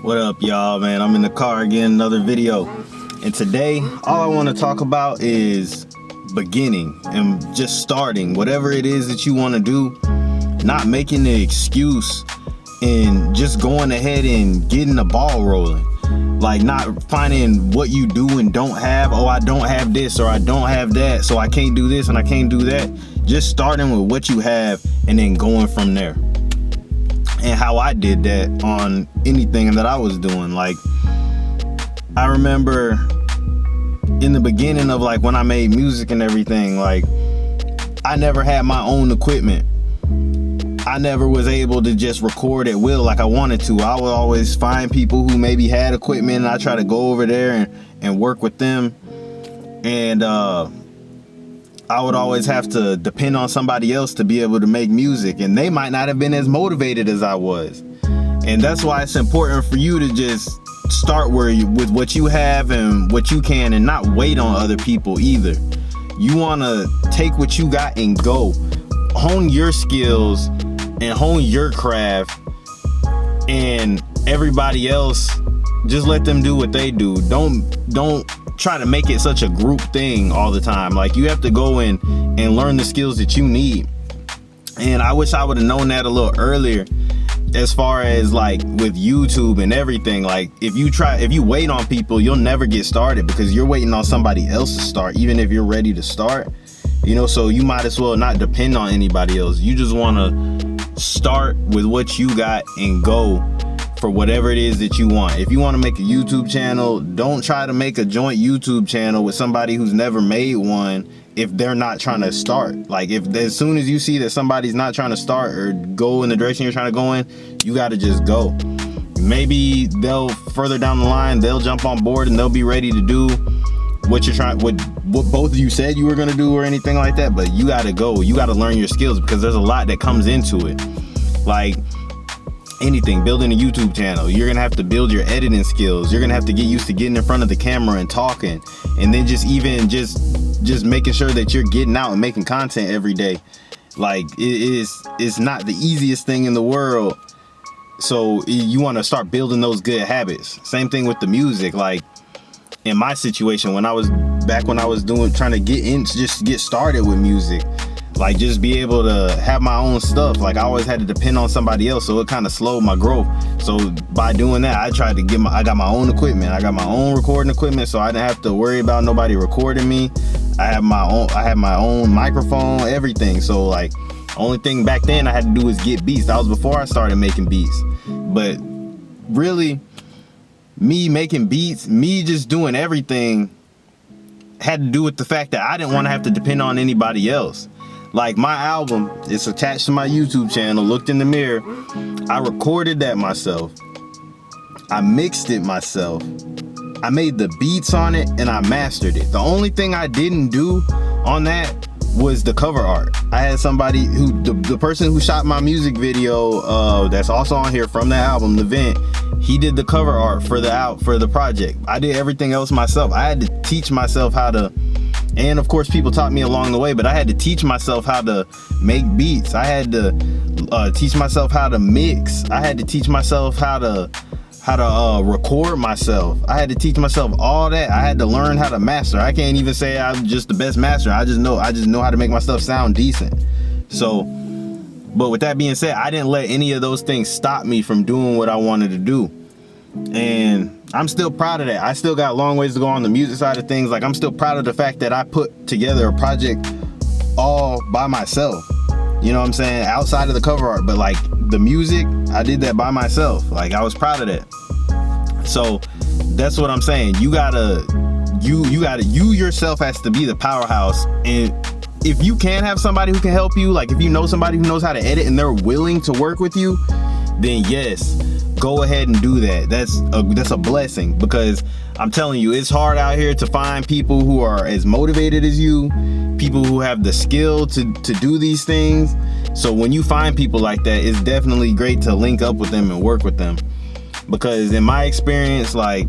What up, y'all, man? I'm in the car again, another video. And today, all I want to talk about is beginning and just starting. Whatever it is that you want to do, not making the excuse and just going ahead and getting the ball rolling. Like not finding what you do and don't have. Oh, I don't have this or I don't have that, so I can't do this and I can't do that. Just starting with what you have and then going from there. And how I did that on anything that I was doing. Like, I remember in the beginning of like when I made music and everything, like I never had my own equipment. I never was able to just record at will like I wanted to. I would always find people who maybe had equipment and I try to go over there and work with them. And I would always have to depend on somebody else to be able to make music, and they might not have been as motivated as I was. And that's why it's important for you to just start with what you have and what you can, and not wait on other people either. You want to take what you got and go. Hone your skills and hone your craft, and everybody else, just let them do what they do. Don't try to make it such a group thing all the time. Like, you have to go in and learn the skills that you need. And I wish I would have known that a little earlier, as far as like with YouTube and everything. Like, if you wait on people, you'll never get started, because you're waiting on somebody else to start, even if you're ready to start, you know. So you might as well not depend on anybody else. You just want to start with what you got and go for whatever it is that you want. If you want to make a YouTube channel, don't try to make a joint YouTube channel with somebody who's never made one if they're not trying to start. Like, if as soon as you see that somebody's not trying to start or go in the direction you're trying to go in, you got to just go. Maybe they'll further down the line, they'll jump on board and they'll be ready to do what you're trying, what both of you said you were going to do or anything like that. But you got to go. You got to learn your skills, because there's a lot that comes into it. Like anything, building a YouTube channel, you're gonna have to build your editing skills. You're gonna have to get used to getting in front of the camera and talking, and then just making sure that you're getting out and making content every day. Like, it's not the easiest thing in the world. So you want to start building those good habits. Same thing with the music. Like, in my situation, when I was trying to get started with music, like, just be able to have my own stuff. Like, I always had to depend on somebody else, so it kind of slowed my growth. So by doing that, I tried to I got my own equipment. I got my own recording equipment, so I didn't have to worry about nobody recording me. I had my own microphone, everything. So like, only thing back then I had to do was get beats. That was before I started making beats. But really, me making beats, me just doing everything, had to do with the fact that I didn't want to have to depend on anybody else. Like, my album, it's attached to my YouTube channel. Looked in the mirror, I recorded that myself, I mixed it myself, I made the beats on it, and I mastered it. The only thing I didn't do on that was the cover art. I had somebody who, the person who shot my music video, that's also on here from that album, The Vent, he did the cover art for the project. I did everything else myself. I had to teach myself how to, and of course people taught me along the way, but I had to teach myself how to make beats. I had to teach myself how to mix. I had to teach myself how to record myself. I had to teach myself all that. I had to learn how to master. I can't even say I'm just the best master. I just know how to make my stuff sound decent. So, but with that being said, I didn't let any of those things stop me from doing what I wanted to do. And I'm still proud of that. I still got a long ways to go on the music side of things. Like, I'm still proud of the fact that I put together a project all by myself. You know what I'm saying? Outside of the cover art, but like the music, I did that by myself. Like, I was proud of that. So that's what I'm saying. You yourself has to be the powerhouse. And if you can have somebody who can help you, like if you know somebody who knows how to edit and they're willing to work with you, then yes, go ahead and do that. That's a blessing, because I'm telling you, it's hard out here to find people who are as motivated as you, people who have the skill to do these things. So when you find people like that, it's definitely great to link up with them and work with them. Because in my experience, like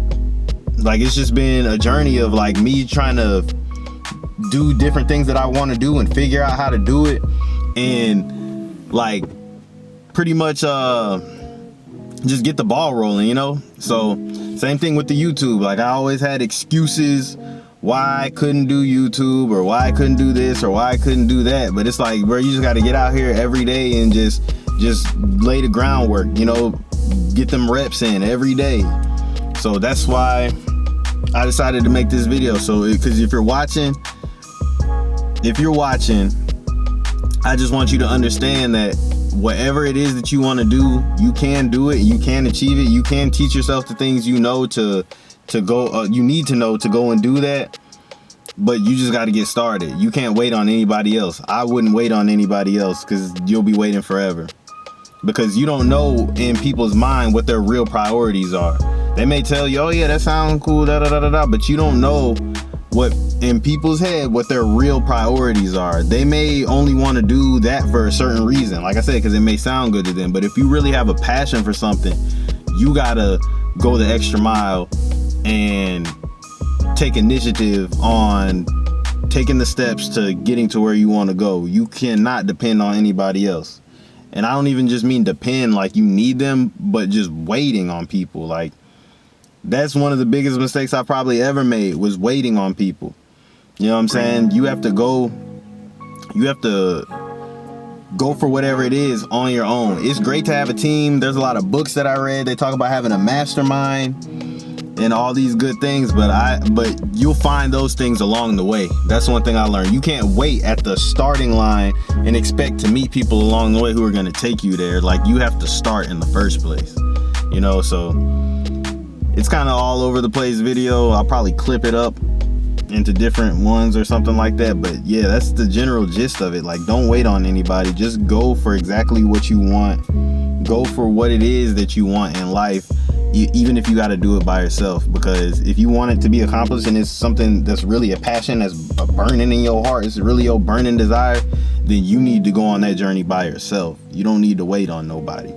it's just been a journey of like me trying to do different things that I want to do and figure out how to do it. And like pretty much just get the ball rolling, you know? So same thing with the YouTube. Like, I always had excuses why I couldn't do YouTube, or why I couldn't do this, or why I couldn't do that. But it's like, bro, you just got to get out here every day and just lay the groundwork, you know, get them reps in every day. So that's why I decided to make this video. So because if you're watching, I just want you to understand that whatever it is that you want to do, you can do it, you can achieve it, you can teach yourself the things you know to go, you need to know to go and do that. But you just got to get started. You can't wait on anybody else. I wouldn't wait on anybody else, because you'll be waiting forever. Because you don't know in people's mind what their real priorities are. They may tell you, oh yeah, that sounds cool, da da da da da, but you don't know what in people's head what their real priorities are. They may only want to do that for a certain reason, like I said, because it may sound good to them. But if you really have a passion for something, you gotta go the extra mile and take initiative on taking the steps to getting to where you want to go. You cannot depend on anybody else. And I don't even just mean depend like you need them, but just waiting on people. Like, that's one of the biggest mistakes I probably ever made, was waiting on people. You know what I'm saying? You have to go for whatever it is on your own. It's great to have a team. There's a lot of books that I read. They talk about having a mastermind and all these good things, but you'll find those things along the way. That's one thing I learned. You can't wait at the starting line and expect to meet people along the way who are going to take you there. Like, you have to start in the first place, you know? So it's kind of all over the place video. I'll probably clip it up into different ones or something like that. But yeah, that's the general gist of it. Like, don't wait on anybody. Just go for exactly what you want. Go for what it is that you want in life, even if you got to do it by yourself. Because if you want it to be accomplished and it's something that's really a passion, that's a burning in your heart, it's really your burning desire, then you need to go on that journey by yourself. You don't need to wait on nobody.